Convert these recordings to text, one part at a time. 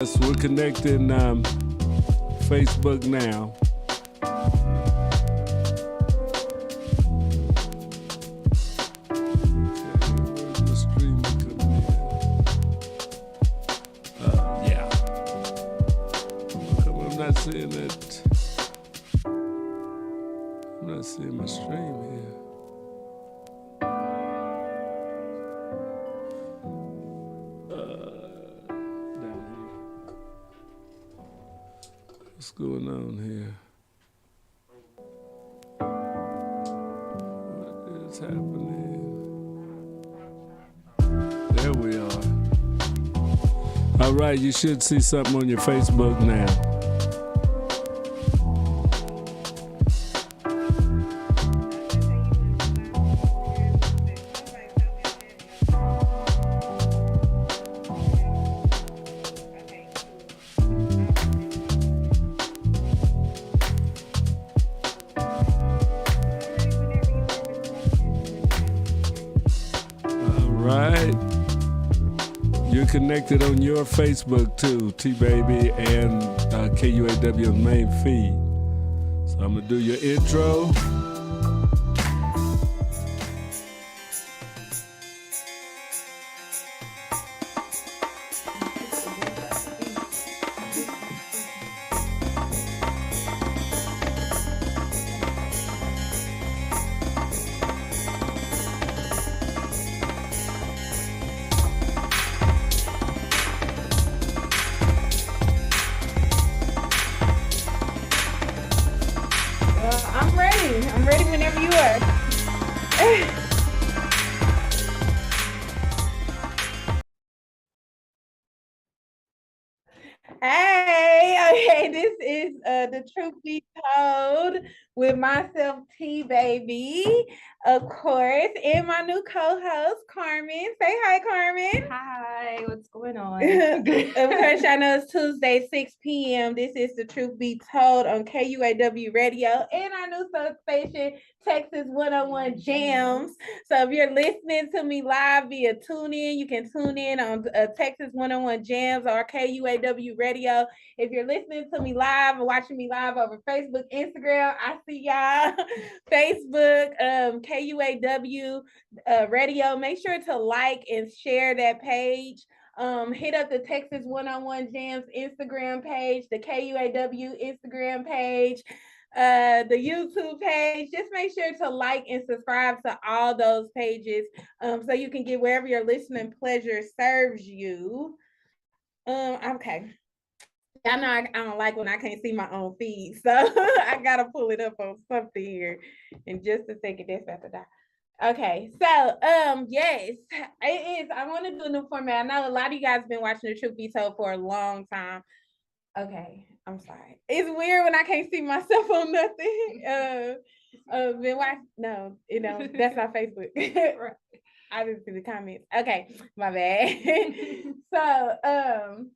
Yes, we're connecting Facebook now. Where's the stream coming in? Yeah. How come I'm not seeing it? I'm not seeing my stream here. Down here. What's going on here? What is happening? There we are. All right, you should see something on your Facebook now. Connected on your Facebook too, Tbeyb and KUAW main feed. So I'm gonna do your intro. I'm ready whenever you are. Hey, okay, this is The Truth Be Told with myself, Tbeyb, of course, and my new co-host, Carmen. Say hi, Carmen. Hi, what's going on? Of course, I know it's Tuesday, 6 p.m. This is The Truth Be Told on KUAW Radio and our new station, Texas 101 Jams. So if you're listening to me live via TuneIn, you can tune in on Texas 101 Jams or KUAW Radio. If you're listening to me live or watching me live over Facebook, Instagram, I see y'all. Facebook, KUAW Radio. Make sure to like and share that page. Hit up the Texas 101 Jams Instagram page, the KUAW Instagram page, the YouTube page. Just make sure to like and subscribe to all those pages so you can get wherever your listening pleasure serves you. Okay. I know I don't like when I can't see my own feed, so I gotta pull it up on something here in just a second. That's about to die. Okay, so yes, it is. I want to do a new format. I know a lot of you guys have been watching The Truth Be Told for a long time. Okay, I'm sorry. It's weird when I can't see myself on nothing. Been watching? No, that's not Facebook. Right. I didn't see the comments. Okay, my bad. So,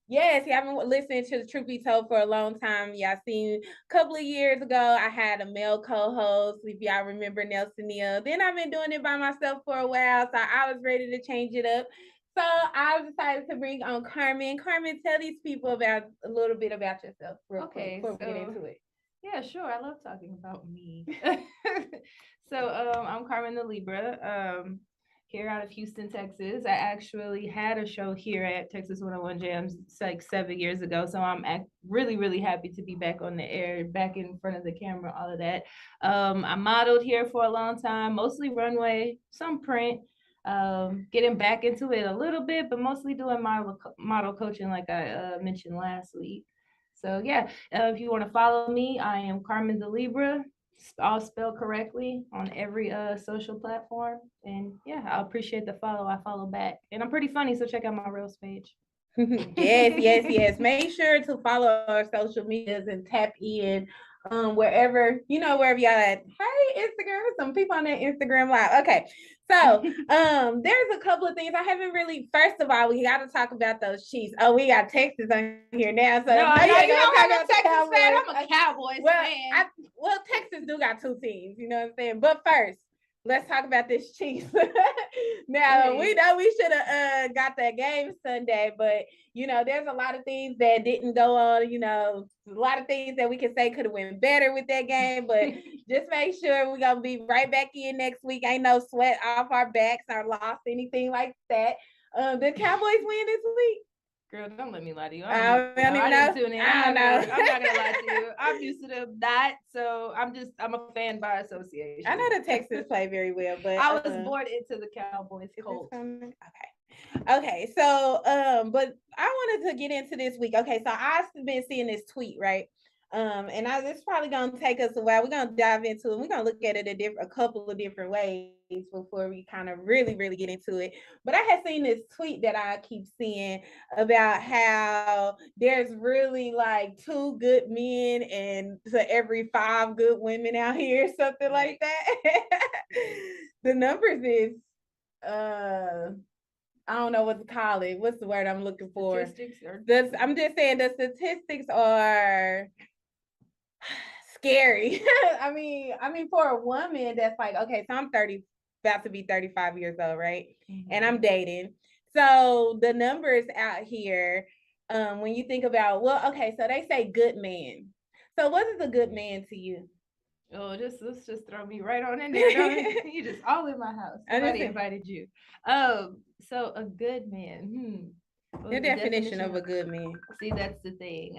yes, I've been listening to The Truth Be Told for a long time. Y'all seen a couple of years ago, I had a male co-host, if y'all remember Nelson Neal. Then I've been doing it by myself for a while, so I was ready to change it up. So I decided to bring on Carmen. Carmen, tell these people a little bit about yourself real quick before we get into it. Yeah, sure. I love talking about me. So I'm Carmen the Libra. Here out of Houston, Texas. I actually had a show here at Texas 101 Jams like 7 years ago. So I'm really, really happy to be back on the air, back in front of the camera, all of that. I modeled here for a long time, mostly runway, some print, getting back into it a little bit, but mostly doing model coaching like I mentioned last week. So yeah, if you want to follow me, I am Carmen the Libra, all spelled correctly on every social platform. And yeah, I appreciate the follow. I follow back. And I'm pretty funny, so check out my Reels page. Yes. Make sure to follow our social medias and tap in wherever y'all at. Hey, Instagram, some people on that Instagram live. Okay, so there's a couple of things I haven't really. First of all, we got to talk about those Chiefs. Oh, we got Texas on here now, so no, you don't have a Texas fan. I'm a Cowboys fan. Texas do got two teams, you know what I'm saying? But first, let's talk about this Chiefs. Now we know we should have got that game Sunday, but there's a lot of things that didn't go on. A lot of things that we can say could have went better with that game, but just make sure we're gonna be right back in next week. Ain't no sweat off our backs or lost anything like that. The Cowboys win this week. Girl, don't let me lie to you. I don't even know. I didn't tune in. I don't know. I'm not gonna lie to you. I'm used to that, so I'm a fan by association. I know the Texans play very well, but I was born into the Cowboys cult. Okay. So, but I wanted to get into this week. Okay, so I've been seeing this tweet, right? And it's probably gonna take us a while. We're gonna dive into it. We're gonna look at it a couple of different ways before we kind of really get into it. But I had seen this tweet that I keep seeing about how there's really like 2 good men and to every 5 good women out here, something like that. The numbers is I don't know what to call it. What's the word I'm looking for? I'm just saying the statistics are scary. I mean, for a woman that's like, okay, so I'm about to be 35 years old, right? Mm-hmm. And I'm dating. So the numbers out here, when you think about, well, okay, so they say good man. So what is a good man to you? Oh, let's just throw me right on in there. You just all in my house. Somebody invited you. So a good man. Your definition of a good man. See, that's the thing.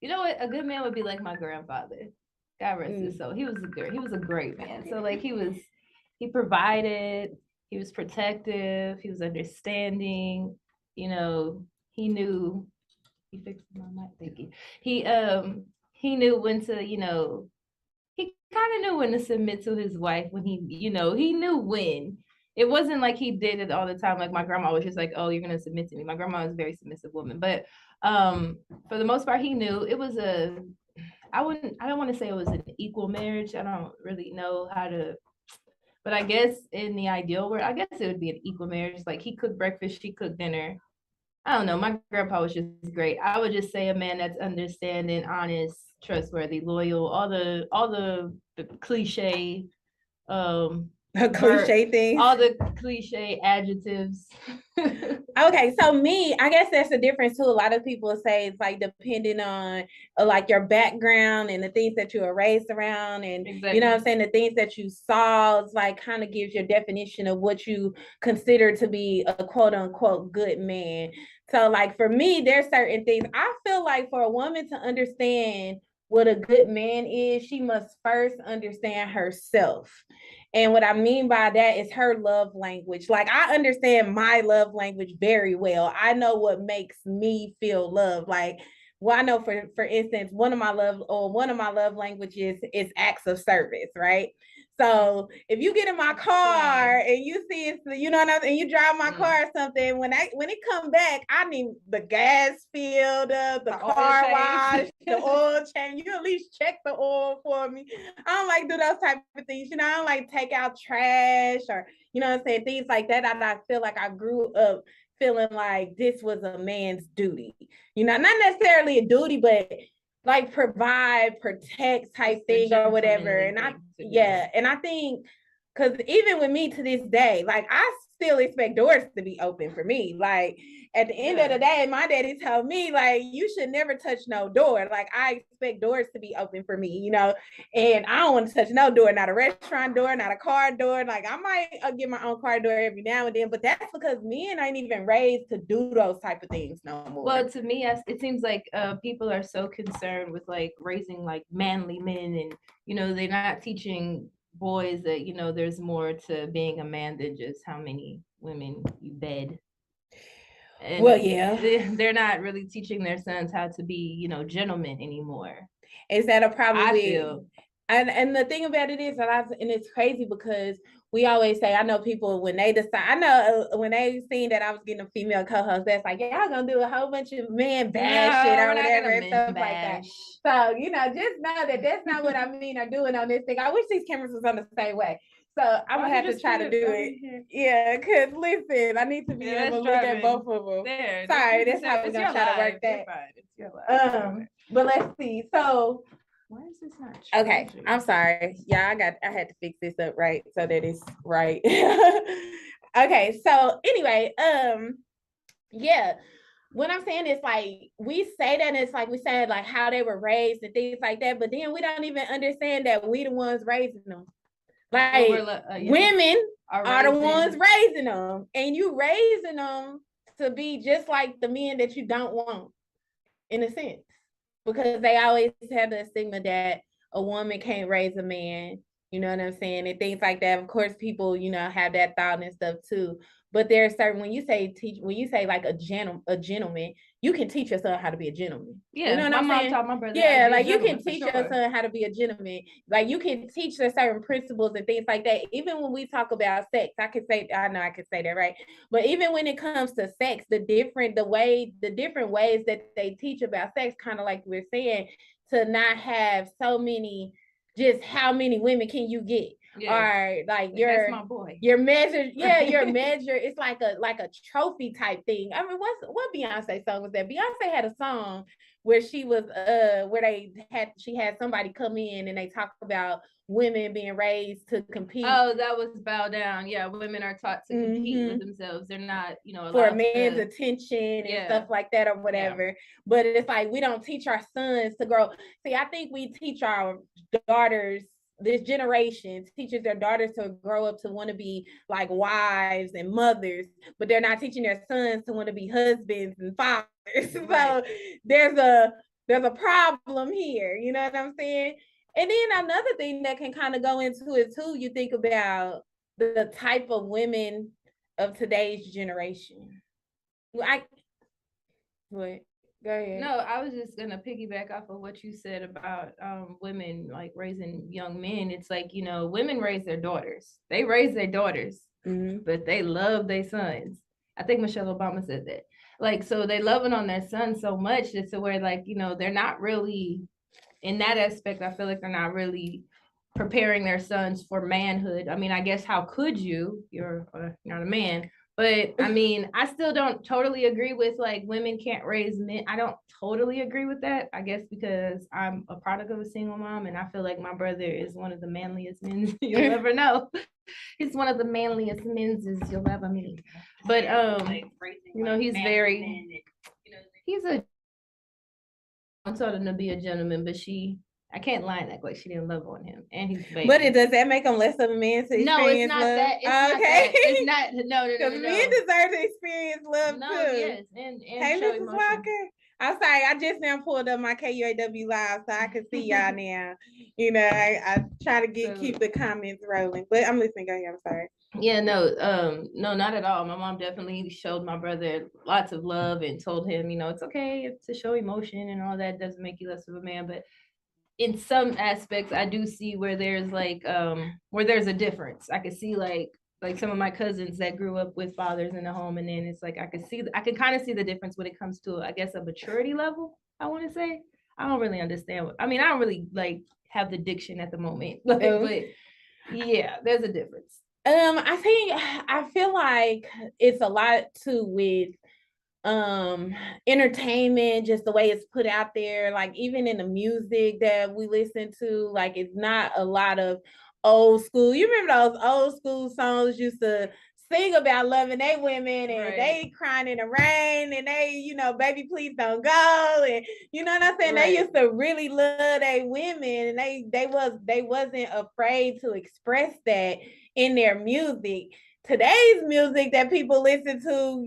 You know what? A good man would be like my grandfather. God rest his soul. He was a great man. So like he provided, he was protective, he was understanding, he knew, he fixed my mic, thank you. He knew when to, he kind of knew when to submit to his wife when he knew when. It wasn't like he did it all the time. Like my grandma was just like, oh, you're going to submit to me. My grandma was a very submissive woman, but for the most part, he knew it was I don't want to say it was an equal marriage. I don't really know how to, but I guess in the ideal world, I guess it would be an equal marriage. Like he cooked breakfast, she cooked dinner. I don't know. My grandpa was just great. I would just say a man that's understanding, honest, trustworthy, loyal, all the cliche cliche things, all the cliche adjectives. Okay, so I guess that's the difference too. A lot of people say it's like depending on like your background and the things that you were raised around, and exactly. You know what I'm saying, the things that you saw, it's like kind of gives your definition of what you consider to be a quote unquote good man. So like for me, there's certain things I feel like for a woman to understand what a good man is, she must first understand herself. And what I mean by that is her love language. Like I understand my love language very well. I know what makes me feel love. Like, well, I know for instance, one of my love languages is acts of service, right? So if you get in my car and you see it's, and you drive my car or something, when it come back, I need the gas filled up, the car wash, the oil change. You at least check the oil for me. I don't like do those type of things. I don't like take out trash or, things like that. I feel like I grew up feeling like this was a man's duty. Not necessarily a duty, but like provide, protect type thing or whatever. And I think because even with me to this day, like I still expect doors to be open for me. Like at the end of the day, my daddy told me like you should never touch no door. Like I expect doors to be open for me, and I don't want to touch no door, not a restaurant door, not a car door. Like I might get my own car door every now and then, but that's because men ain't even raised to do those type of things no more. Well, to me, it seems like people are so concerned with like raising like manly men, and they're not teaching boys that there's more to being a man than just how many women you bed. And well, yeah, they're not really teaching their sons how to be, gentlemen anymore. Is that a problem? I feel. And the thing about it is, and it's crazy because we always say, I know people when they decide, when they seen that I was getting a female co-host, that's like, y'all gonna do a whole bunch of man bash shit or whatever and stuff like that. So, just know that that's not what I mean or doing on this thing. I wish these cameras was on the same way. So I'm gonna have to try to do it. Yeah, because listen, I need to be able to look at both of them. Sorry, that's how we're gonna try to work that. It's your life. But let's see. So Why is this not Okay, charging? I'm sorry. Yeah, I had to fix this up right so that it's right. Okay, so anyway, yeah. What I'm saying is like we say that it's like we said like how they were raised and things like that, but then we don't even understand that we the ones raising them. Like women are the ones raising them, and you raising them to be just like the men that you don't want, in a sense, because they always have the stigma that a woman can't raise a man. You know what I'm saying? And things like that. Of course, people, have that thought and stuff too. But there's certain when you say like a gentleman, you can teach your son how to be a gentleman. Yeah, you know what my I'm mom saying? taught my brother. Yeah, like you can teach your son how to be a gentleman. Like you can teach the certain principles and things like that. Even when we talk about sex, I know I can say that, right? But even when it comes to sex, the different ways that they teach about sex, kind of like we're saying, to not have so many, just how many women can you get? Yeah. Or like that's my boy. Your measure, your measure, it's like a trophy type thing. I mean, what Beyonce song was that? Beyonce had a song where she was she had somebody come in and they talk about women being raised to compete. Oh, that was Bow Down. Yeah, women are taught to compete with themselves. They're not, for a man's attention and stuff like that or whatever. Yeah. But it's like we don't teach our sons to grow. See, I think we teach our daughters, this generation teaches their daughters to grow up to want to be like wives and mothers, but they're not teaching their sons to want to be husbands and fathers. Right. So there's a problem here. You know what I'm saying? And then another thing that can kind of go into it too, you think about the type of women of today's generation. What? Go ahead. No, I was just gonna piggyback off of what you said about women like raising young men. It's like, women raise their daughters. They raise their daughters, but they love their sons. I think Michelle Obama said that. Like, so they love it on their sons so much just to where like, they're not really, in that aspect, I feel like they're not really preparing their sons for manhood. I mean, I guess how could you? You're not a man. But I mean, I still don't totally agree with like women can't raise men. I don't totally agree with that. I guess because I'm a product of a single mom, and I feel like my brother is one of the manliest men you'll ever know. He's one of the manliest men you'll ever meet. But he's very. I told him to be a gentleman, but I can't lie and act like she didn't love on him, and he's baby. But does that make him less of a man to experience love? No, it's not that. It's not. No. Men deserve to experience love too. Yes, and hey, Mrs. Walker. I'm sorry, I just now pulled up my KUAW live so I can see y'all now. I try to keep the comments rolling, but I'm listening. Go ahead. I'm sorry. Yeah, no, not at all. My mom definitely showed my brother lots of love and told him, it's okay to show emotion and all that. Doesn't make you less of a man, but in some aspects, I do see where there's like where there's a difference. I could see like some of my cousins that grew up with fathers in the home, and then it's like I can kind of see the difference when it comes to, I guess, a maturity level. I want to say I don't really understand. I don't really have the diction at the moment, but yeah, there's a difference. I feel like it's a lot too with entertainment, just the way it's put out there, like even in the music that we listen to, like it's not a lot of old school. You remember those old school songs used to sing about loving they women and they crying in the rain and they, baby please don't go, and you know what I'm saying? They used to really love they women, and they wasn't afraid to express that in their music. Today's music that people listen to,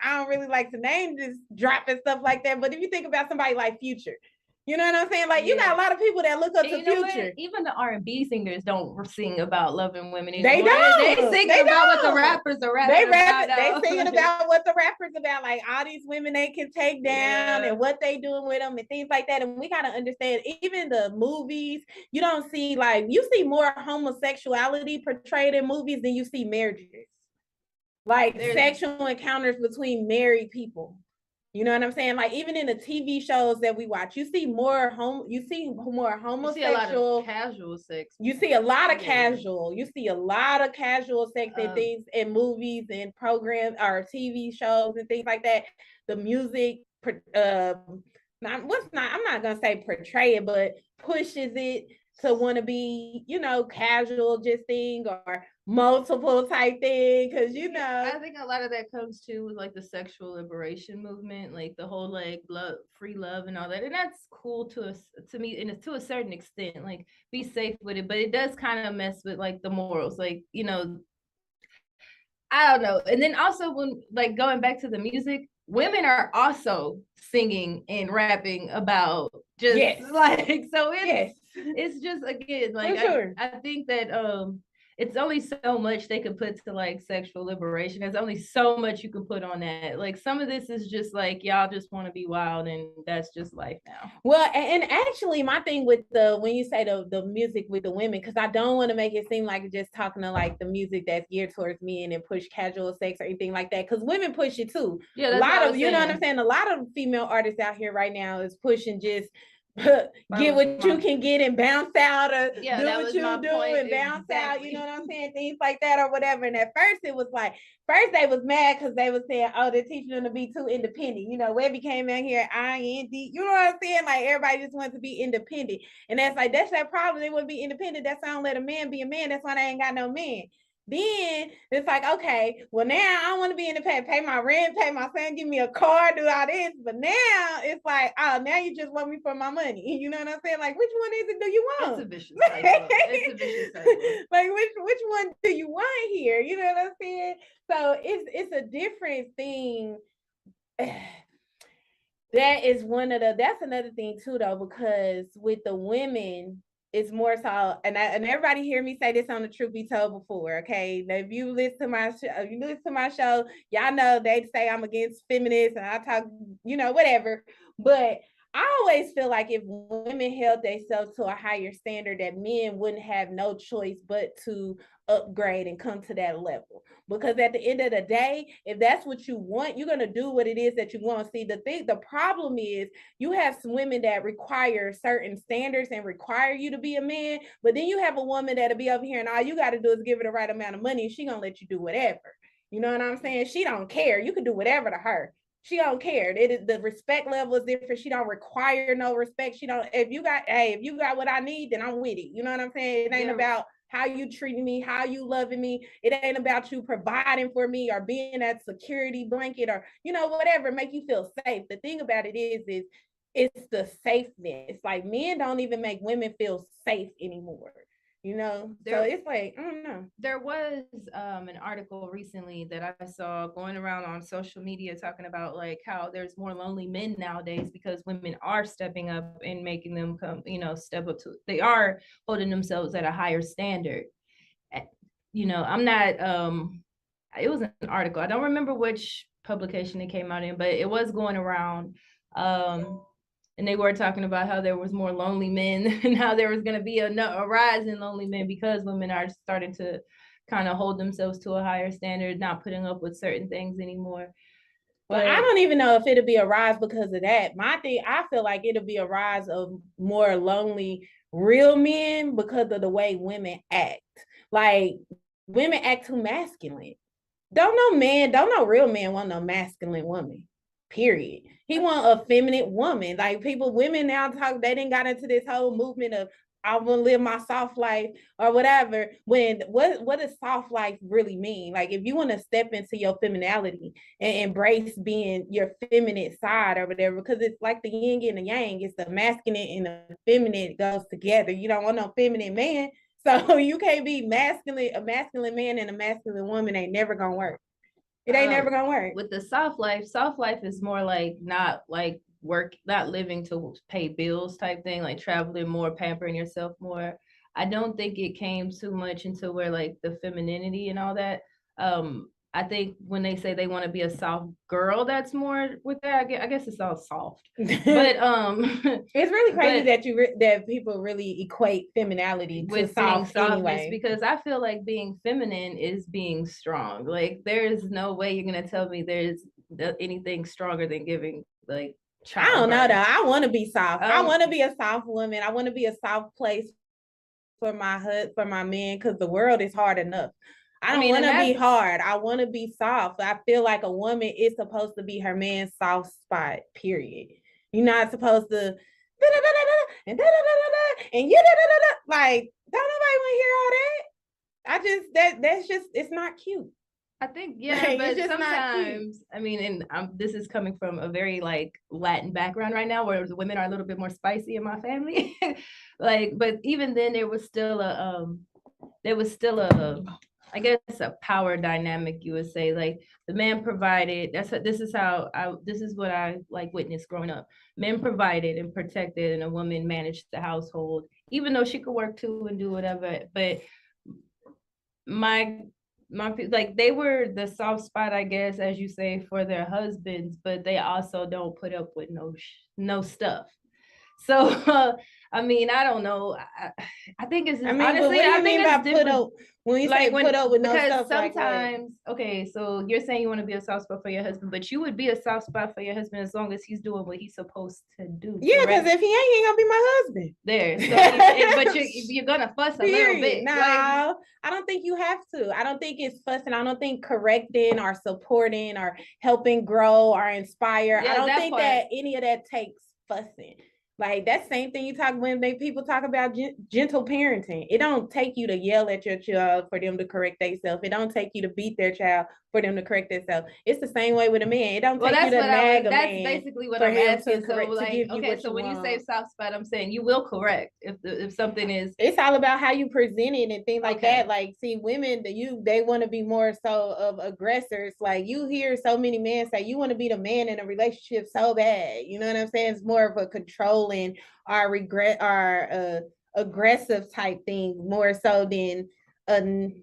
I don't really like to name just drop and stuff like that. But if you think about somebody like Future, you know what I'm saying? Like you got a lot of people that look up to Future. Even the R&B singers don't sing about loving women anymore. They don't. They sing about what the rappers are rapping about. They singing about what the rappers about, like all these women they can take down and what they doing with them and things like that. And we gotta understand, even the movies, you don't see you see more homosexuality portrayed in movies than you see marriages. Like sexual encounters between married people. You know what I'm saying? Like even in the TV shows that we watch, you see more homosexual. You see a lot of casual sex. You see a lot of casual. You see a lot of casual sex and things in movies and programs or TV shows and things like that. The music I'm not gonna say portray it, but pushes it to want to be, casual just thing or multiple type thing. Cause I think a lot of that comes to with like the sexual liberation movement, like the whole like love, free love and all that. And that's cool to me, and to a certain extent, like be safe with it, but it does kind of mess with like the morals, like, I don't know. And then also when like going back to the music, women are also singing and rapping about just like so it's just again like sure. I think that it's only so much they can put to like sexual liberation. There's only so much you can put on that. Like some of this is just like y'all just want to be wild, and that's just life now. Well, and actually, my thing with when you say the music with the women, because I don't want to make it seem like just talking to like the music that's geared towards men and push casual sex or anything like that. Because women push it too. Yeah, a lot of, you know what I'm saying? A lot of female artists out here right now is pushing just get what you can get and bounce out, or do what you do and bounce out, you know what I'm saying? Things like that or whatever. And at first it was like, first they was mad because they was saying, oh, they're teaching them to be too independent. Webby came out here, IND, you know what I'm saying? Like everybody just wants to be independent. And that's like, that's that problem. They want to be independent. That's why I don't let a man be a man. That's why they ain't got no man. Then it's like, okay, well, now I want to be independent, pay my rent, pay my son, give me a car, do all this. But now it's like, oh, now you just want me for my money. You know what I'm saying? Like, which one is it do you want? It's a vicious cycle. It's a vicious cycle. Like, which one do you want here? You know what I'm saying? So it's a different thing. That's another thing too, though, because with the women, it's more so, and everybody hear me say this on the Truth Be Told before, okay? Now, if you listen to my show, y'all know they say I'm against feminists and I talk, whatever. But I always feel like if women held themselves to a higher standard, that men wouldn't have no choice but to upgrade and come to that level. Because at the end of the day, if that's what you want, you're going to do what it is that you want. See, the problem is you have some women that require certain standards and require you to be a man, but then you have a woman that'll be over here and all you got to do is give her the right amount of money and she going to let you do whatever. You know what I'm saying? She don't care. You can do whatever to her. She don't care. The respect level is different. She don't require no respect. If you got what I need, then I'm with it. You know what I'm saying? It ain't about how you treating me, how you loving me. It ain't about you providing for me or being that security blanket or, whatever, make you feel safe. The thing about it is it's the safeness. Like men don't even make women feel safe anymore. So it's like, I don't know. There was an article recently that I saw going around on social media talking about like how there's more lonely men nowadays because women are stepping up and making them come, step up to, they are holding themselves at a higher standard. I'm not, it was an article. I don't remember which publication it came out in, but it was going around. And they were talking about how there was more lonely men and how there was going to be a rise in lonely men because women are starting to kind of hold themselves to a higher standard, not putting up with certain things anymore. But I don't even know if it'll be a rise because of that. My thing, I feel like it'll be a rise of more lonely real men because of the way women act. Like women act too masculine. Don't no real man want no masculine woman. Period. He want a feminine woman. Like women now they didn't got into this whole movement of I want to live my soft life or whatever. When what does soft life really mean? Like if you want to step into your femininity and embrace being your feminine side or whatever, because it's like the yin and the yang. It's the masculine and the feminine goes together. You don't want no feminine man. So you can't be a masculine man and a masculine woman ain't never gonna work. It ain't never gonna work. With the soft life is more like not like work, not living to pay bills type thing, like traveling more, pampering yourself more. I don't think it came too much into where like the femininity and all that. I think when they say they want to be a soft girl, that's more with that. I guess it's all soft, but it's really crazy that people really equate femininity with softness anyway. Because I feel like being feminine is being strong. Like there's no way you're gonna tell me there's anything stronger than giving like. I don't know though. I want to be soft. I want to be a soft woman. I want to be a soft place for my man, because the world is hard enough. I don't want to be hard. I want to be soft. I feel like a woman is supposed to be her man's soft spot, period. You're not supposed to and and you like don't nobody want to hear all that. I just that's just it's not cute. I think, Like, but it's just not cute. sometimes, I mean, and this is coming from a very like Latin background right now, where the women are a little bit more spicy in my family. Like, but even then, there was still a, I guess, a power dynamic, you would say. Like, the man provided. This is what I like witnessed growing up. Men provided and protected, and a woman managed the household, even though she could work too and do whatever. But my like, they were the soft spot, I guess, as you say, for their husbands, but they also don't put up with no stuff. So I mean, I don't know. I think it's just, I mean, honestly, but what do I you think mean it's by different. put up when you say Like, put up with no because stuff? Like what? sometimes, okay, so you're saying you want to be a soft spot for your husband, but you would be a soft spot for your husband as long as he's doing what he's supposed to do. Yeah, because correct? if he ain't gonna be my husband. There. So, but you're gonna fuss a little bit. No, Like, I don't think you have to. I don't think it's fussing. I don't think correcting or supporting or helping grow or inspire. Yeah, I don't that think part. that any of that takes fussing. Like that same thing you talk when people talk about gentle parenting. It don't take you to yell at your child for them to correct themselves. It don't take you to beat their child for them to correct themselves. It's the same way with a man. It don't take you to nag a that's man. basically what for I'm him asking. to correct, So, to like, give you okay, what so you when you say want. soft spot, I'm saying you will correct if something is. It's all about how you present it and things like Okay. that. Like, see, women, they want to be more so of aggressors. Like, you hear so many men say you want to be the man in a relationship so bad. You know what I'm saying? It's more of a controlling or aggressive type thing, more so than a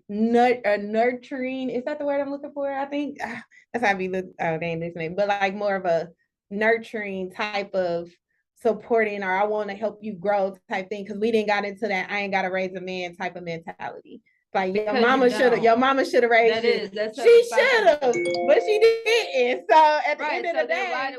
nurturing. Is that the word I'm looking for? I think that's how I be looking. Oh, they ain't listening, but like more of a nurturing type of supporting, or I want to help you grow type thing, because we didn't got into that I ain't gotta raise a man type of mentality. Like your mama should have raised you. She should have, but she didn't. So at the end of the day, why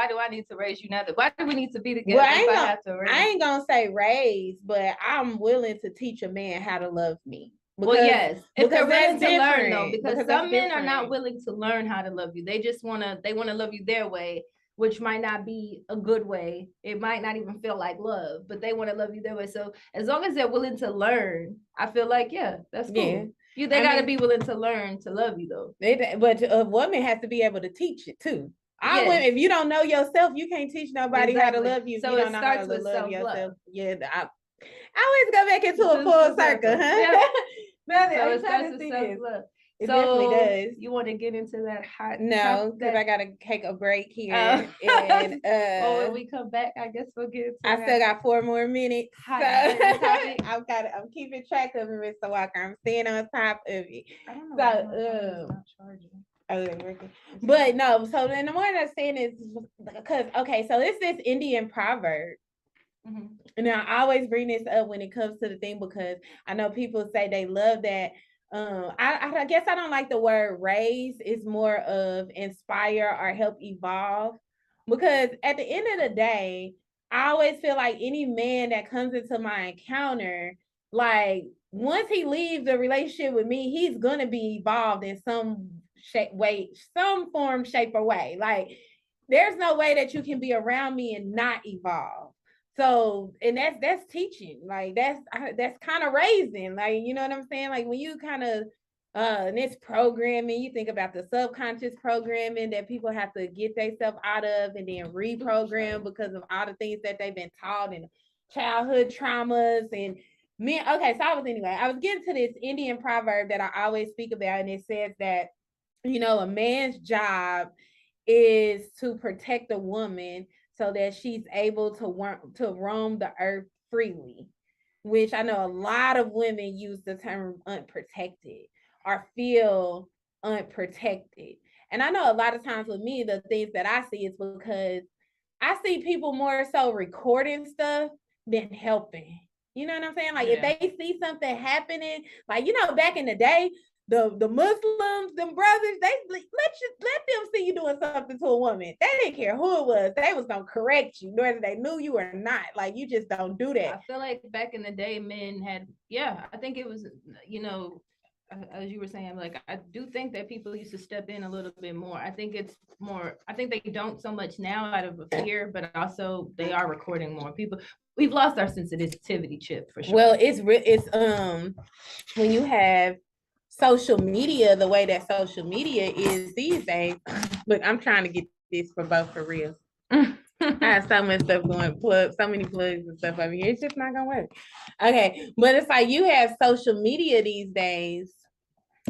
do I need to raise you now? Why do we need to be together? well, I ain't gonna say raise, but I'm willing to teach a man how to love me. Well, yes, if they're willing to learn, though, because some men are not willing to learn how to love you. They just want to love you their way, which might not be a good way. It might not even feel like love, but they want to love you their way. So as long as they're willing to learn, I feel like, yeah, that's cool. Yeah. They got to be willing to learn to love you, though. But a woman has to be able to teach it too. Yes. If you don't know yourself, you can't teach nobody how to love you. So you don't know how to love yourself. Yeah, I always go back into a full circle, huh? Yeah. So it starts with self-love. It definitely does. You want to get into that hot? No, because I gotta take a break here. And when we come back, I guess we'll get into I still got 4 more minutes. Hot so I'm keeping track of it, Mr. Walker. I'm staying on top of it. I don't know. So not charging. But no, so then the one I'm saying is because okay, so it's this Indian proverb. Mm-hmm. And I always bring this up when it comes to the thing, because I know people say they love that. I guess I don't like the word raise. It's more of inspire or help evolve, because at the end of the day, I always feel like any man that comes into my encounter, like once he leaves the relationship with me, he's gonna be evolved in some way, some form, shape, or way. Like there's no way that you can be around me and not evolve. So, and that's teaching, like that's kind of raising, like, you know what I'm saying? Like when you kind of and it's programming, you think about the subconscious programming that people have to get themselves out of and then reprogram because of all the things that they've been taught and childhood traumas and men. Okay, so I was getting to this Indian proverb that I always speak about, and it says that, you know, a man's job is to protect a woman so that she's able to roam the earth freely, which I know a lot of women use the term unprotected or feel unprotected. And I know a lot of times with me, the things that I see is because I see people more so recording stuff than helping. You know what I'm saying? Like if they see something happening, like, you know, back in the day, the Muslims, them brothers, they let them see you doing something to a woman. They didn't care who it was. They was gonna correct you, whether they knew you or not. Like you just don't do that. I feel like back in the day, men had, I think it was, you know, as you were saying, like, I do think that people used to step in a little bit more. I think it's more, I think they don't so much now out of a fear, but also they are recording more. People, we've lost our sensitivity chip for sure. Well, it's when you have social media, the way that social media is these days. Look, I'm trying to get this for both for real. I have so much stuff going, so many plugs and stuff over here. It's just not gonna work. Okay, but it's like you have social media these days,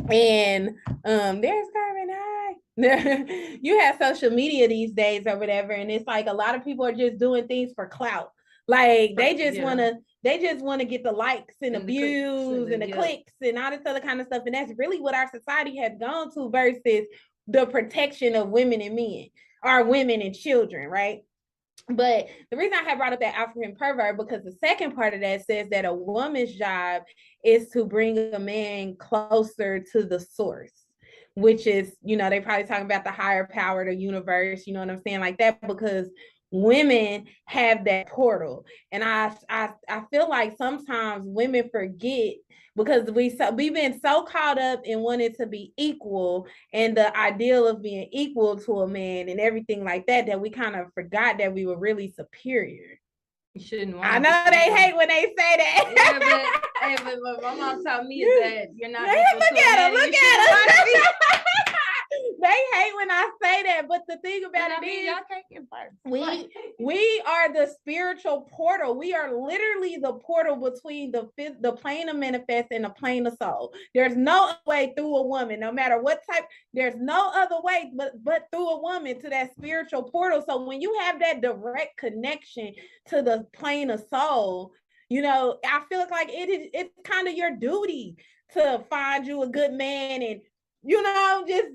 and there's Carmen. Hi. You have social media these days or whatever, and it's like a lot of people are just doing things for clout. Like they just want to get the likes and the views and the clicks and all this other kind of stuff, and that's really what our society has gone to versus the protection of women and men, or women and children, right? But the reason I have brought up that African pervert, because the second part of that says that a woman's job is to bring a man closer to the source, which is, you know, they probably talking about the higher power, the universe, you know what I'm saying, like that, because women have that portal. And I feel like sometimes women forget, because we've been so caught up in wanting to be equal and the ideal of being equal to a man and everything like that, that we kind of forgot that we were really superior. You shouldn't want I know they hate when they say that. Yeah, but what my mom taught me is that you're not. Look at her. They hate when I say that, but the thing about it is, y'all can't get first. We are the spiritual portal. We are literally the portal between the plane of manifest and the plane of soul. There's no way through a woman, no matter what type. There's no other way but through a woman to that spiritual portal. So when you have that direct connection to the plane of soul, you know, I feel like it's kind of your duty to find you a good man and, you know, just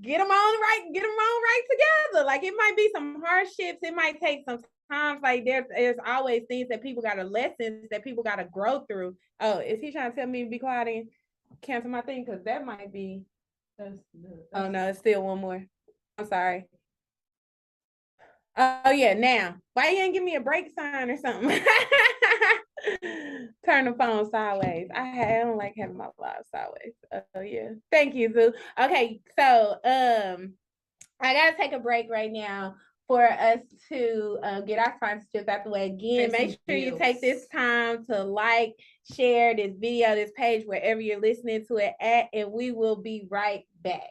get them on right together. Like, it might be some hardships, it might take some times. Like there's always things that people gotta lessons that people gotta grow through. Oh, is he trying to tell me to be quiet and cancel my thing? Because that might be. Oh no, it's still one more. I'm sorry. Oh yeah, now why you ain't give me a break sign or something? Turn the phone sideways. I don't like having my live sideways. Oh yeah, thank you, Zoo. Okay, so I gotta take a break right now for us to get our sponsorships out the way. Again, make sure you take this time to like, share this video, this page, wherever you're listening to it at, and we will be right back.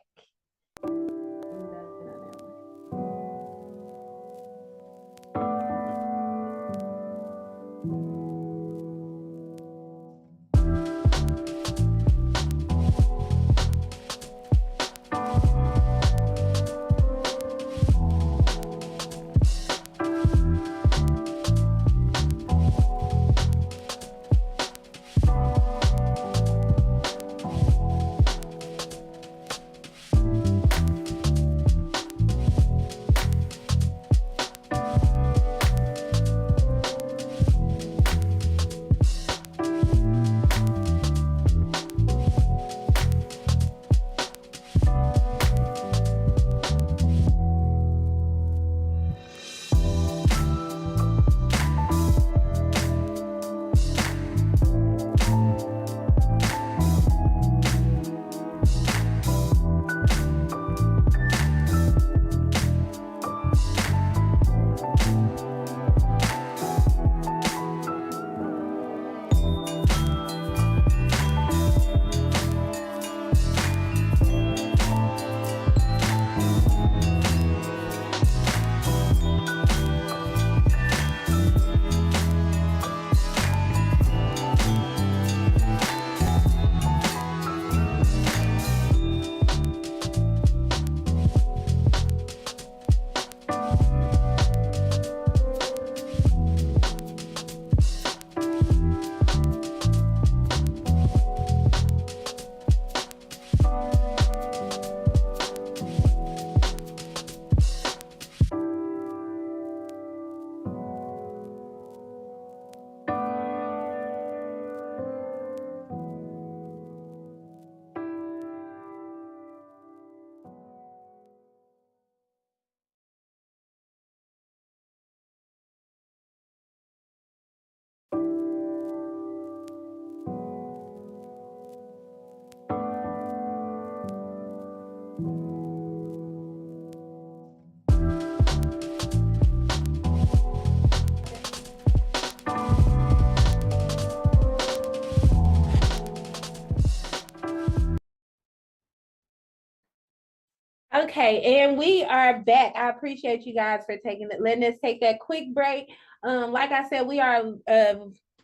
Okay, and we are back. I appreciate you guys for letting us take that quick break. Like I said, we are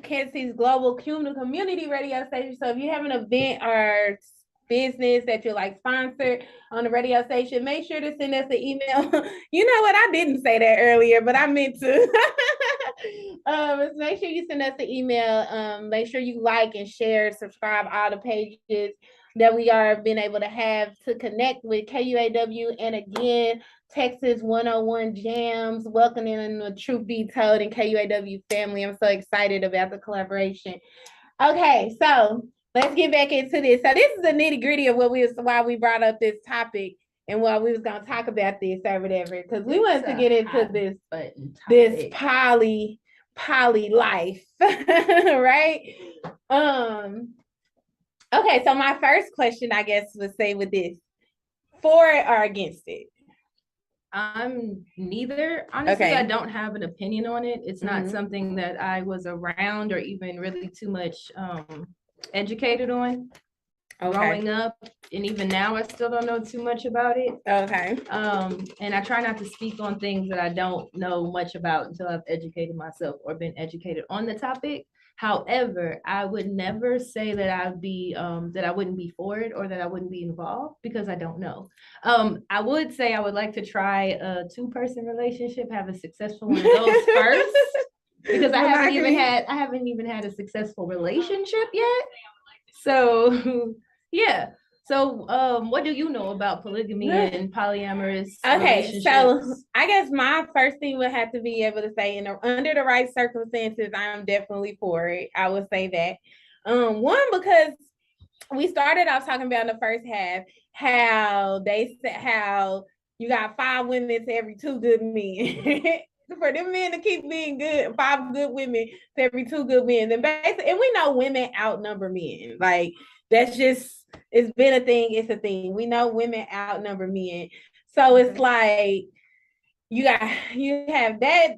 Kansas City's global community radio station. So if you have an event or business that you like sponsored on the radio station, make sure to send us an email. You know what? I didn't say that earlier, but I meant to. Make sure you send us an email. Make sure you like and share, subscribe all the pages that we are being able to have to connect with KUAW. And again, Texas 101 Jams, welcoming in the Truth Be Told and KUAW family. I'm so excited about the collaboration. Okay, so let's get back into this. So this is the nitty gritty of why we brought up this topic and why we was gonna talk about this or whatever, because we wanted to get into this poly life, right? Okay, so my first question, I guess, would say with this, for it or against it? I'm neither. Honestly, Okay. I don't have an opinion on it. It's not something that I was around or even really too much educated on growing up. And even now, I still don't know too much about it. Okay. And I try not to speak on things that I don't know much about until I've educated myself or been educated on the topic. However, I would never say that I'd be that I wouldn't be for it or that I wouldn't be involved, because I don't know. I would say I would like to try a 2-person relationship, have a successful one of those first, because I haven't even had a successful relationship yet. So yeah. So what do you know about polygamy and polyamorous relationships? So I guess my first thing would have to be able to say, under the right circumstances, I'm definitely for it. I would say that. One, because we started off talking about in the first half how they said how you got 5 women to every 2 good men. For them men to keep being good, 5 good women to every 2 good men. And basically, and we know women outnumber men. Like, that's just, it's been a thing, it's a thing. We know women outnumber men. So it's like you have that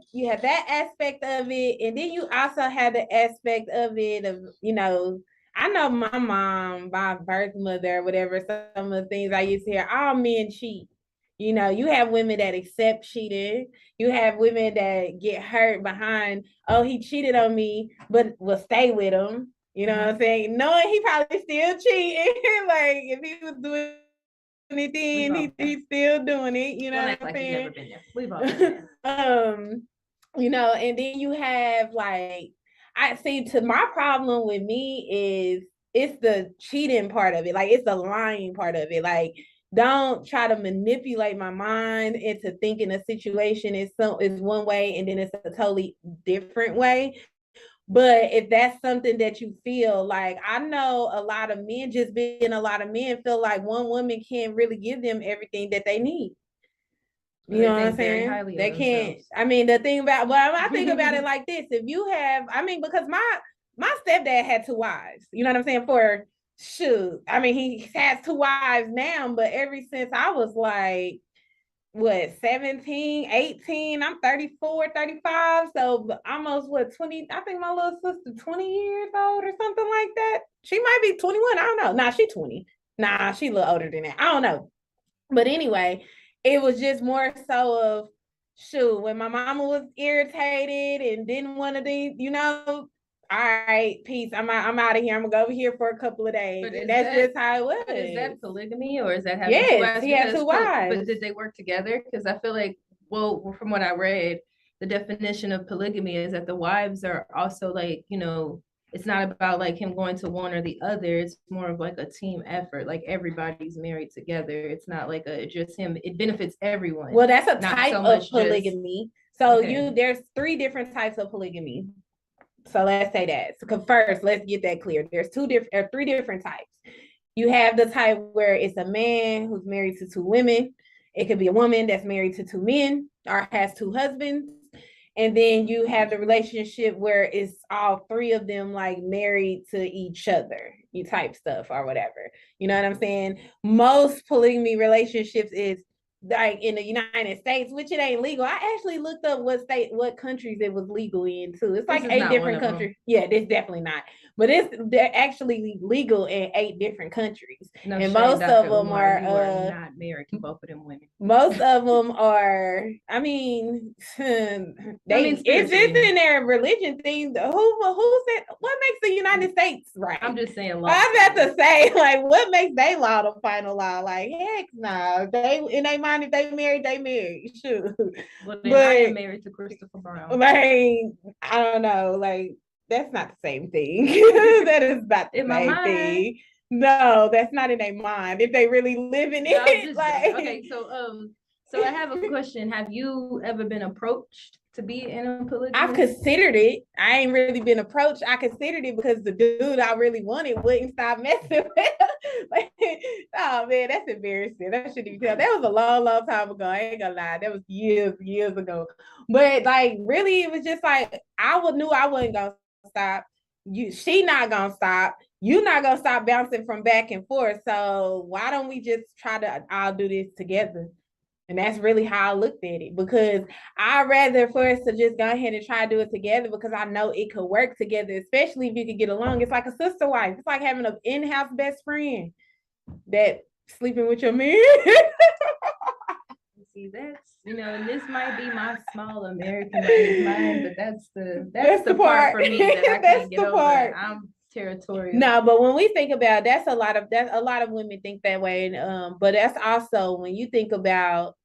aspect of it, and then you also have the aspect of it of, I know my mom, my birth mother, whatever, some of the things I used to hear, all men cheat. You have women that accept cheating. You have women that get hurt behind, oh, he cheated on me, but will stay with him. You know what I'm saying? Knowing he probably still cheating. Like, if he was doing anything, he's still doing it. You know what I'm saying? Never been there. We've all been there. And then you have, like, I see, to my problem with me is it's the cheating part of it. Like, it's the lying part of it. Like, don't try to manipulate my mind into thinking a situation is one way and then it's a totally different way. But if that's something that you feel like, I know a lot of men, just being a lot of men, feel like one woman can't really give them everything that they need. You know what I'm saying? They can't. I mean, the thing about, well, I think about it like this. If you have, I mean, because my stepdad had 2 wives, you know what I'm saying? I mean, he has 2 wives now, but ever since I was like, 17, 18, I'm 34, 35, so almost 20, I think my little sister 20 years old or something like that. She might be 21, I don't know. Nah, she 20. Nah, she a little older than that. I don't know. But anyway, it was just more so of, when my mama was irritated and didn't want to, all right, peace. I'm out of here. I'm gonna go over here for a couple of days. And that's just how it was. But is that polygamy, or is that having 2 wives? He had 2 wives. But did they work together? Because I feel like, well, from what I read, the definition of polygamy is that the wives are also like, it's not about like him going to one or the other. It's more of like a team effort. Like, everybody's married together. It's not like just him. It benefits everyone. Well, that's a type of polygamy. There's 3 different types of polygamy. So let's say that. So first, let's get that clear. There's 3 different types. You have the type where it's a man who's married to 2 women. It could be a woman that's married to 2 men or has 2 husbands. And then you have the relationship where it's all 3 of them like married to each other, type stuff or whatever. You know what I'm saying? Most polygamy relationships is like in the United States, which it ain't legal. I actually looked up what countries it was legal in too. It's like 8 different countries. Yeah, this definitely not. But they're actually legal in 8 different countries. No and shade, most Dr. of them Umar, you are not married to both of them women. Most of them are, I mean, it's in their religion thing. Who said what makes the United States right? I'm just saying law. I'm about to say, like, what makes they law the final law? Like, heck no. They in their mind, if they married, they married. Shoot. Well, then I am married to Christopher Brown. Like, I don't know. Like, that's not the same thing. That is not the same thing. No, that's not in their mind. If they really live in it, like okay. So I have a question. Have you ever been approached to be in a polygamy? I've considered it. I ain't really been approached. I considered it because the dude I really wanted wouldn't stop messing with. Like, oh man, that's embarrassing. That shouldn't even tell. That was a long time ago. I ain't gonna lie. That was years ago. But like, really, it was just like knew I wasn't gonna stop. She not gonna stop. You not gonna stop bouncing from back and forth. So why don't we just try to all do this together? And that's really how I looked at it, because I'd rather for us to just go ahead and try to do it together, because I know it could work together, especially if you could get along. It's like a sister wife. It's like having an in-house best friend that sleeping with your man. See, that's, and this might be my small American mind, but that's the part for me that I can't get over. I'm territorial. No, but when we think about a lot of women think that way. But that's also when you think about,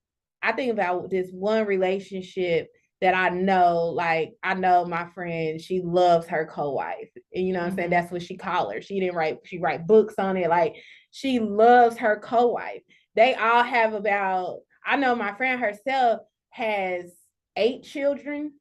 I think about this one relationship that I know, like I know my friend, she loves her co-wife. And you know what I'm saying? That's what she called her. She write books on it. Like she loves her co-wife. They all have I know my friend herself has 8 children.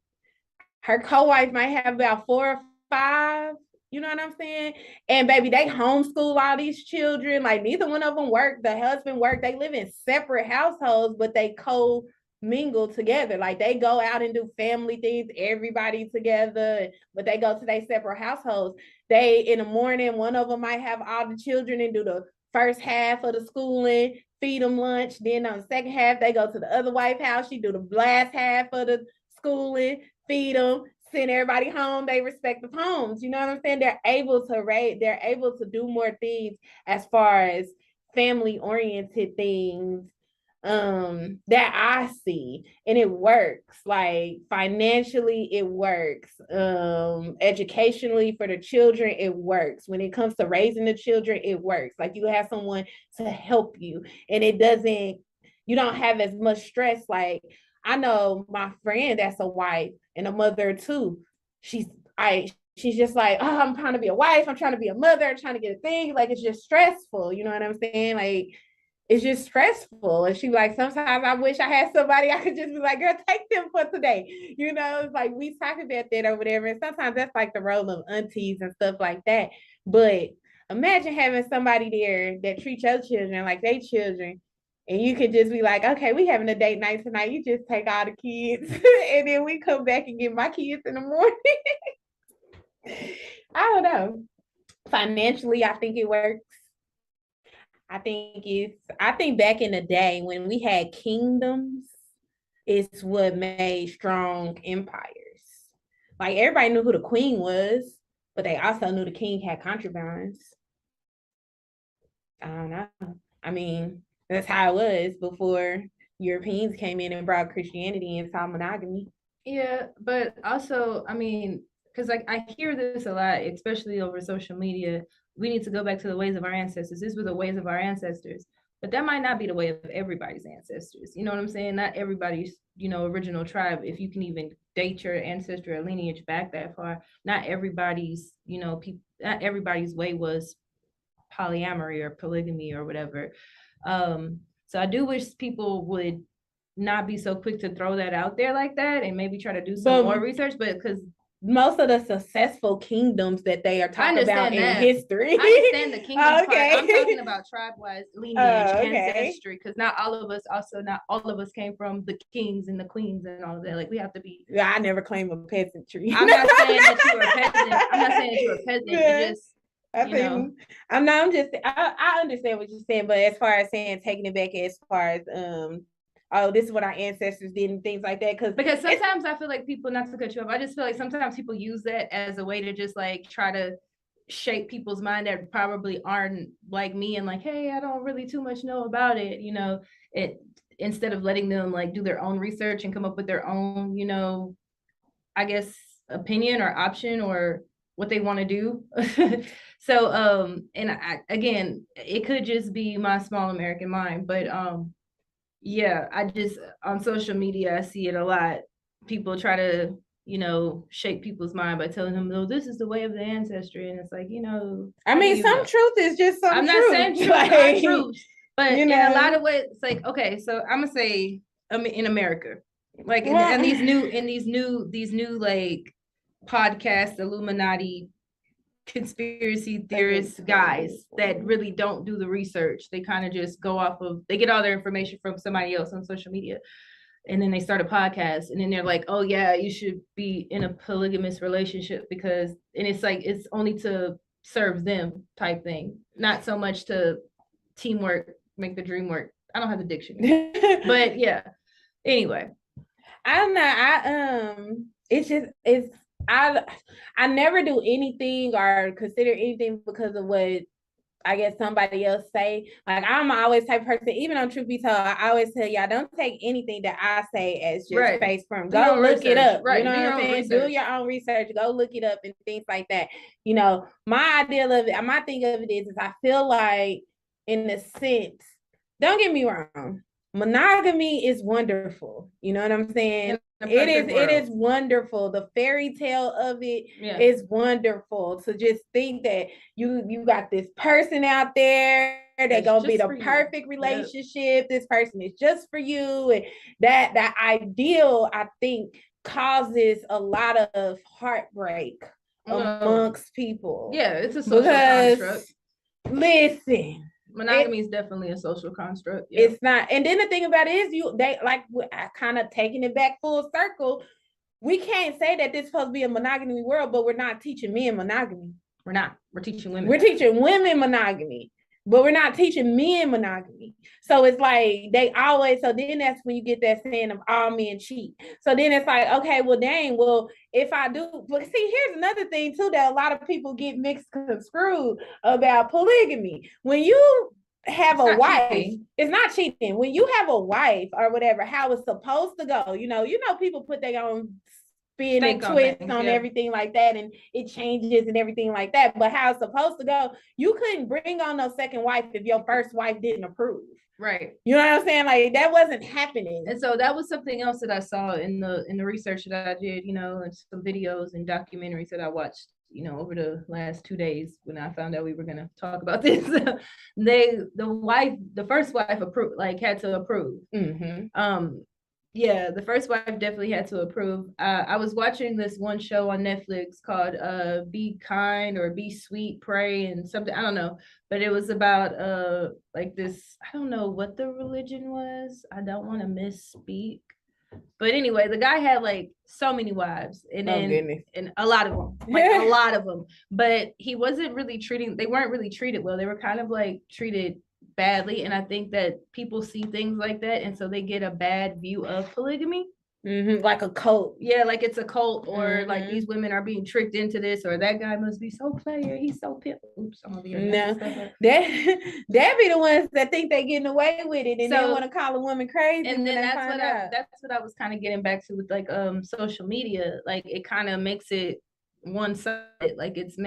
Her co-wife might have about 4 or 5. You know what I'm saying? And baby, they homeschool all these children. Like neither one of them work. The husband work. They live in separate households, but they co-mingle together. Like they go out and do family things, everybody together, but they go to their separate households. They, in the morning, one of them might have all the children and do the first half of the schooling, feed them lunch. Then on the second half, they go to the other wife house. She do the last half of the schooling, feed them, send everybody home, they respective homes. You know what I'm saying? They're able to do more things as far as family oriented things that I see, and it works. Like financially it works, educationally for the children it works. When it comes to raising the children it works. Like you have someone to help you, and you don't have as much stress. Like I know my friend that's a wife and a mother too. She's just like, oh, I'm trying to be a wife, I'm trying to be a mother, I'm trying to get a thing. Like it's just stressful, you know what I'm saying? Like it's just stressful. And she like, sometimes I wish I had somebody I could just be like, girl, take them for today. You know, it's like we talk about that or whatever. And sometimes that's like the role of aunties and stuff like that. But imagine having somebody there that treats your children like they children. And you could just be like, okay, we having a date night tonight. You just take all the kids and then we come back and get my kids in the morning. I don't know. Financially, I think it works. I think back in the day when we had kingdoms, it's what made strong empires. Like everybody knew who the queen was, but they also knew the king had concubines. I don't know. I mean, that's how it was before Europeans came in and brought Christianity and saw monogamy. Yeah, but also, I mean, because I hear this a lot, especially over social media. We need to go back to the ways of our ancestors. These were the ways of our ancestors, but that might not be the way of everybody's ancestors. You know what I'm saying? Not everybody's, original tribe. If you can even date your ancestor or lineage back that far, not everybody's, not everybody's way was polyamory or polygamy or whatever. So I do wish people would not be so quick to throw that out there like that and maybe try to do some more research, but because most of the successful kingdoms that they are talking about in history. I understand the kingdoms part. I'm talking about tribe-wise lineage, ancestry, because not all of us came from the kings and the queens and all of that. Like we have to be. Yeah, I never claimed a peasantry. I'm not saying that you were a peasant. I'm not saying that you were a peasant. Yeah. It just. I understand what you're saying, but as far as saying taking it back, as far as oh, this is what our ancestors did and things like that. Because sometimes I feel like people, not to cut you off, I just feel like sometimes people use that as a way to just like try to shape people's mind that probably aren't like me and like, hey, I don't really too much know about it, you know, it instead of letting them like do their own research and come up with their own, you know, I guess opinion or option or what they want to do. So and again, it could just be my small American mind, but yeah, I just on social media I see it a lot. People try to, you know, shape people's mind by telling them, no, this is the way of the ancestry. And it's like, you know, I mean, some truth is just some I'm truth. not saying truth, like, not truth, but you in know. a lot of ways, it's like, okay, so I'm gonna say in America, like in these new like podcast Illuminati conspiracy theorists guys that really don't do the research. They kind of just go off of, they get all their information from somebody else on social media. And then they start a podcast and then they're like, oh yeah, you should be in a polygamous relationship because, and it's like, it's only to serve them type thing. Not so much to teamwork, make the dream work. I don't have the dictionary, but yeah. Anyway. I don't know. I never do anything or consider anything because of what I guess somebody else say. Like I'm always type of person, even on Truth Be Told, I always tell y'all don't take anything that I say as just face from. Go look it up. Right. You know what I'm saying? Do your own research. Go look it up and things like that. You know, my idea of it, my thing of it is I feel like in a sense, don't get me wrong, monogamy is wonderful. You know what I'm saying? It is wonderful. The fairy tale of it is wonderful. To just think that you got this person out there that's gonna be the perfect relationship. This person is just for you. And that ideal, I think, causes a lot of heartbreak amongst people. Yeah, it's a social construct. Listen. Monogamy is definitely a social construct. Yeah. It's not. And then the thing about it is they like kind of taking it back full circle. We can't say that this is supposed to be a monogamy world, but we're not teaching men monogamy. We're not. We're teaching women. We're teaching women monogamy, but we're not teaching men monogamy. So it's like they always, so then that's when you get that saying of all men cheat. So then it's like, okay, well, dang, well, if I do, but see, here's another thing too, that a lot of people get mixed and screwed about polygamy. When you have a wife, it's not cheating. When you have a wife or whatever, how it's supposed to go, you know, people put their own spin and twist on everything like that, and it changes and everything like that. But how it's supposed to go, you couldn't bring on no second wife if your first wife didn't approve. Right. You know what I'm saying? Like that wasn't happening. And so that was something else that I saw in the research that I did, you know, and some videos and documentaries that I watched, you know, over the last 2 days when I found out we were gonna talk about this. The first wife approved, like had to approve. Mm-hmm. Yeah, the first wife definitely had to approve. I was watching this one show on Netflix called Be Kind or Be Sweet, Pray and something, I don't know, but it was about like this, I don't know what the religion was. I don't want to misspeak. But anyway, the guy had like so many wives and then and a lot of them, like a lot of them, but they weren't really treated well. They were kind of like treated badly. And I think that people see things like that. And so they get a bad view of polygamy. Mm-hmm. Like a cult. Yeah, like it's a cult, or like these women are being tricked into this, or that guy must be so player, he's so pimp. Oops, I'm gonna be no, that be the ones that think they're getting away with it and they want to call a woman crazy. And then that's what I was kind of getting back to with like social media. Like it kind of makes it one-sided. Like it's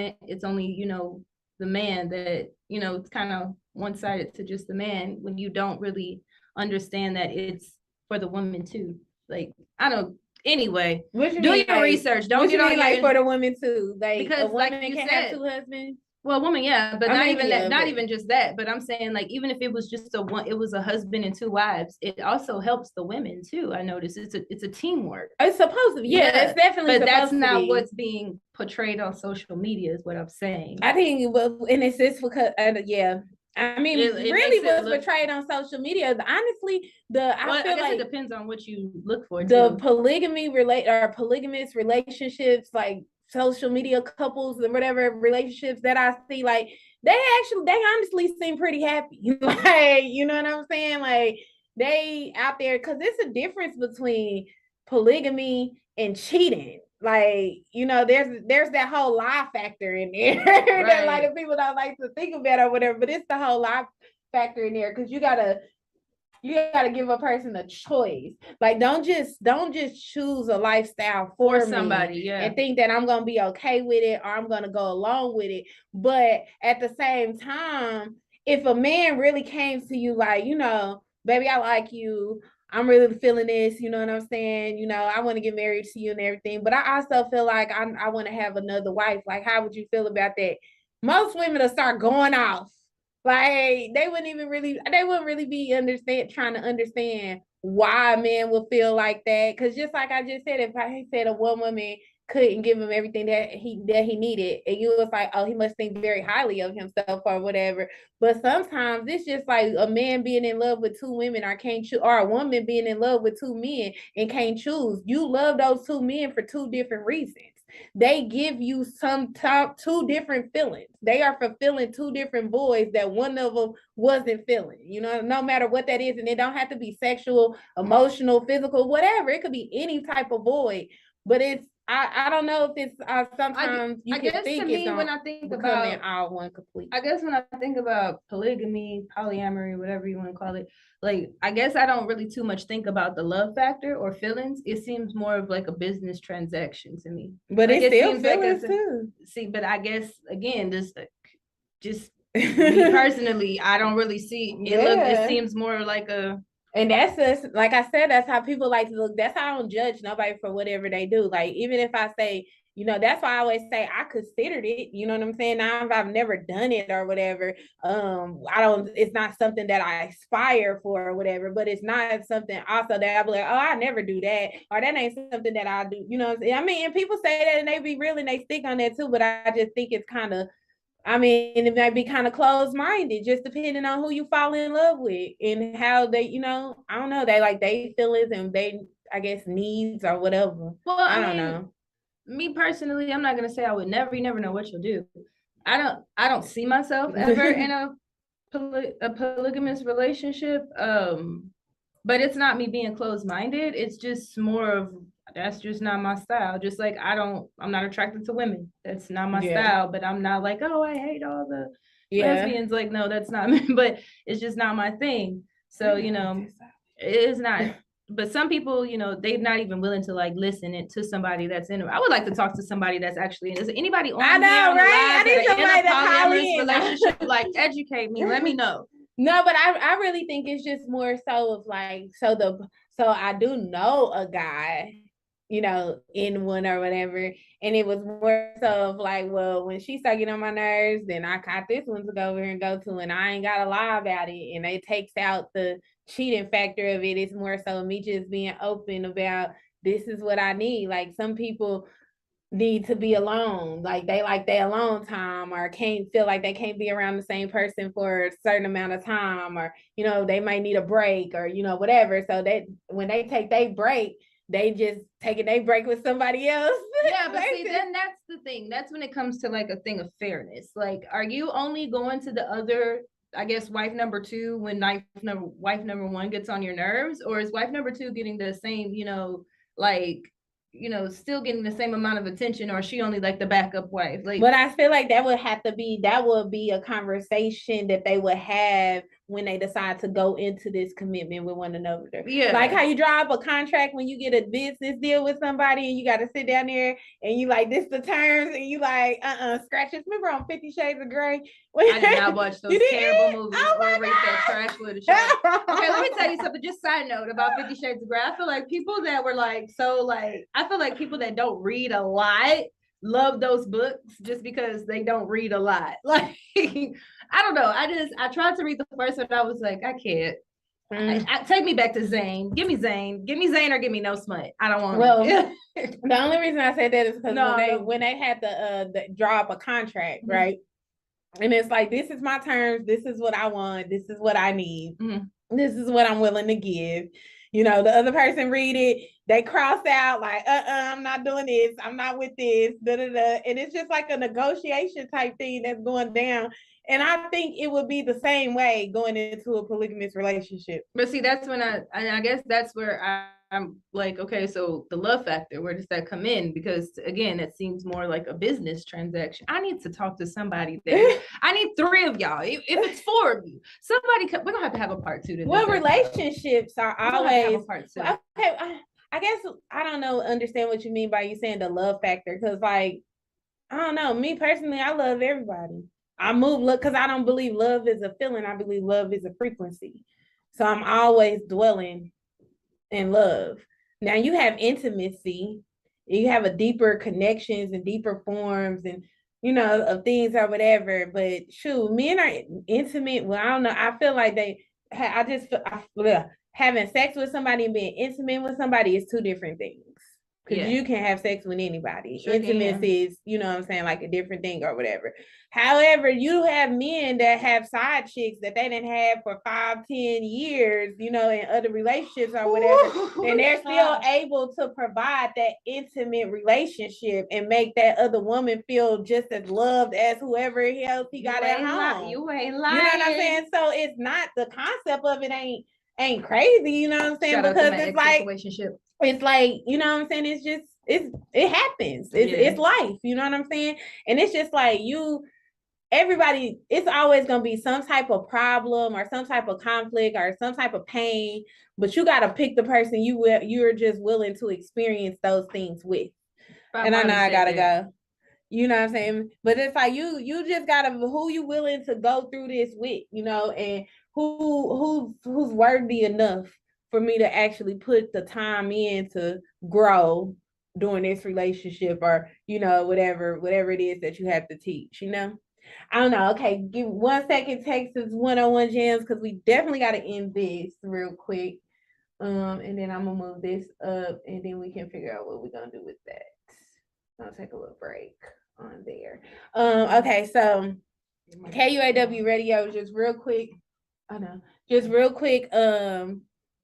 only, you know, the man that, you know, it's kind of one-sided to just the man when you don't really understand that it's for the woman too. Like, I don't, anyway, do your research. Don't get on like for the women too. Like, because a woman like you can have 2 husbands. Well, woman, yeah, but not even just that. But I'm saying, like, even if it was just it was a husband and 2 wives, it also helps the women too. I noticed it's a teamwork. It's supposed to be, yeah, it's definitely. But that's not what's being portrayed on social media, is what I'm saying. I think, well, and it's just because, yeah. I mean, it really was portrayed on social media. Honestly, I feel like it depends on what you look for. The polygamy or polygamous relationships, like social media couples and whatever relationships that I see, like they honestly seem pretty happy. Like, you know what I'm saying? Like they out there, because it's a difference between polygamy and cheating. Like, you know, there's that whole lie factor in there that a lot of people don't like to think about or whatever, but it's the whole lie factor in there, because you gotta give a person a choice. Like, don't just choose a lifestyle for somebody and think that I'm gonna be okay with it or I'm gonna go along with it. But at the same time, if a man really came to you like, you know, baby, I like you, I'm really feeling this, you know what I'm saying? You know, I want to get married to you and everything, but I also feel like I want to have another wife. Like, how would you feel about that? Most women will start going off. Like, they wouldn't really be trying to understand why a man would feel like that. Cause just like I just said, if I said a one woman couldn't give him everything that he needed, and you was like, oh, he must think very highly of himself or whatever. But sometimes it's just like a man being in love with two women or can't choose, or a woman being in love with two men and can't choose. You love those two men for two different reasons. They give you two different feelings. They are fulfilling two different voids that one of them wasn't feeling, you know, no matter what that is. And it don't have to be sexual, emotional, physical, whatever. It could be any type of void, but I don't know if it's sometimes you can think it's when I think about all one complete. I guess when I think about polygamy, polyamory, whatever you want to call it, like, I guess I don't really too much think about the love factor or feelings. It seems more of like a business transaction to me. But like, it still feelings too. See, but I guess again, just me personally, I don't really see it. It seems more like a. And that's just, like I said, that's how people like to look. That's how I don't judge nobody for whatever they do. Like, even if I say, you know, that's why I always say I considered it, you know what I'm saying? Now, if I've never done it or whatever, it's not something that I aspire for or whatever, but it's not something also that I'll be like, oh, I never do that, or that ain't something that I do, you know what I'm saying? I mean, and people say that and they be real and they stick on that too, but I just think it's kind of, I mean, it might be kind of closed-minded, just depending on who you fall in love with and how they, you know, I don't know, they like they feelings and they, I guess, needs or whatever. Well, I don't know. Me personally, I'm not gonna say I would never. You never know what you'll do. I don't see myself ever in a polygamous relationship. But it's not me being closed-minded. It's just more of, that's just not my style. Just like I'm not attracted to women. That's not my style. But I'm not like, oh, I hate all the lesbians. Like, no, that's not me. But it's just not my thing. So, you know, it is not. But some people, you know, they're not even willing to like listen to somebody that's in it. I would like to talk to somebody that's actually in. Is anybody on I know, here on right? the live that are in a polyamorous relationship? Like, educate me. Let me know. No, but I really think it's just more so of like, so I do know a guy, you know, in one or whatever, and it was more so of like, well, when she started getting on my nerves, then I got this one to go over here and go to, and I ain't gotta lie about it, and it takes out the cheating factor of it. It's more so me just being open about, this is what I need. Like, some people need to be alone, like they like their alone time, or can't feel like they can't be around the same person for a certain amount of time, or, you know, they might need a break, or, you know, whatever. So that when they take their break, they just taking their break with somebody else. Yeah, but see, then that's the thing. That's when it comes to like a thing of fairness. Like, are you only going to the other, I guess, wife number two when wife number one gets on your nerves, or is wife number two getting the same, you know, like, you know, still getting the same amount of attention, or is she only like the backup wife? Like, but I feel like that would be a conversation that they would have when they decide to go into this commitment with one another. Yeah. Like how you draw up a contract when you get a business deal with somebody and you got to sit down there and you like, this the terms, and you like, scratches. Remember on 50 Shades of Grey? I did not watch those terrible movies or read that trash literature. Okay, let me tell you something. Just side note about 50 Shades of Grey. I feel like people that were like, I feel like people that don't read a lot love those books just because they don't read a lot. Like, I don't know. I tried to read the first one. I was like, I can't. Take me back to Zane. Give me Zane or give me no smut. I don't want. Well, the only reason I said that is because when they had the draw up a contract, mm-hmm. right? And it's like, this is my terms. This is what I want. This is what I need. Mm-hmm. This is what I'm willing to give. The other person read it, they cross out like, I'm not doing this, I'm not with this, da da da. And it's just like a negotiation type thing that's going down. And I think it would be the same way going into a polygamous relationship. But see, that's when I guess that's where I'm like, okay, so the love factor, where does that come in? Because again, it seems more like a business transaction. I need to talk to somebody there. I need 3 of y'all. If it's 4 of you, we're gonna have to have a part 2 to well, relationships are always part 2. Okay. I guess I don't know, understand what you mean by you saying the love factor. Cause like, I don't know, me personally, I love everybody. I move because I don't believe love is a feeling. I believe love is a frequency. So I'm always dwelling in love. Now you have intimacy, you have a deeper connections and deeper forms and of things or whatever. But shoot, men are intimate. Well, I don't know. I feel like having sex with somebody and being intimate with somebody is 2 different things. Because you can have sex with anybody. Sure, intimacy is, what I'm saying, like a different thing or whatever. However, you have men that have side chicks that they didn't have for 5, 10 years, in other relationships or whatever. And they're still able to provide that intimate relationship and make that other woman feel just as loved as whoever else he got at home. You ain't lying. You know what I'm saying? So it's not, the concept of it ain't crazy, you know what I'm saying? Shout because it's like relationship. It's like, you know what I'm saying? It's just, it happens. It's life, you know what I'm saying? And it's just like everybody, it's always going to be some type of problem or some type of conflict or some type of pain, but you got to pick the person you're just willing to experience those things with. And I know I got to go. You know what I'm saying? But it's like you just gotta, who you willing to go through this with, and who's worthy enough for me to actually put the time in to grow during this relationship, or whatever it is that you have to teach. I don't know. Okay, give 1 second. Texas 101 Gems, because we definitely got to end this real quick. And then I'm gonna move this up, and then we can figure out what we're gonna do with that. I'll take a little break on there. Okay, so KUAW radio, just real quick. I know, just real quick.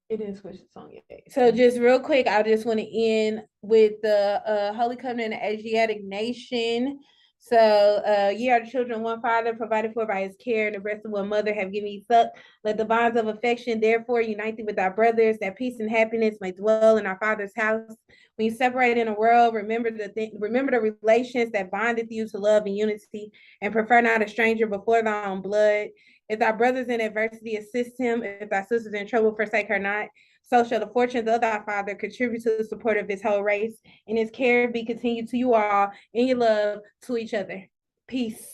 It didn't switch the song yet. So just real quick, I just want to end with the Holy Covenant of Asiatic Nation. So ye are the children of one father, provided for by his care, and the breast of one mother have given you suck. Let the bonds of affection therefore unite thee with our brothers, that peace and happiness may dwell in our Father's house. When you separate in the world, remember the relations that bonded you to love and unity, and prefer not a stranger before thy own blood. If thy brothers in adversity, assist him. If thy sisters in trouble, forsake her not. So shall the fortunes of thy father contribute to the support of his whole race, and his care be continued to you all in your love to each other. Peace.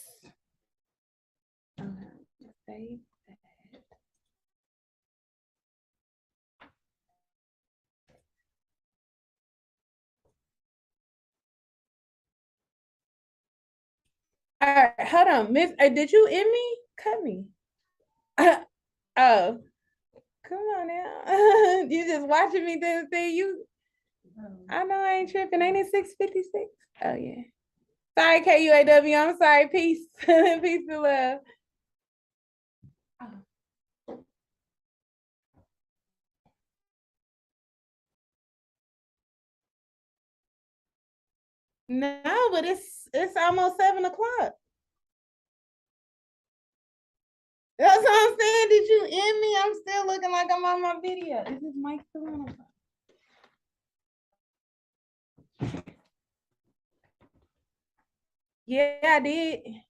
All right, hold on, Miss. Did you end me? Cut me. Oh, come on now. You just watching me do the thing. I know I ain't tripping. Ain't it 6:56? Oh yeah. Sorry, KUAW. I'm sorry. Peace. Peace and love. No, but it's almost 7:00. That's what I'm saying. Did you end me? I'm still looking like I'm on my video. Is this mic still on? Yeah, I did.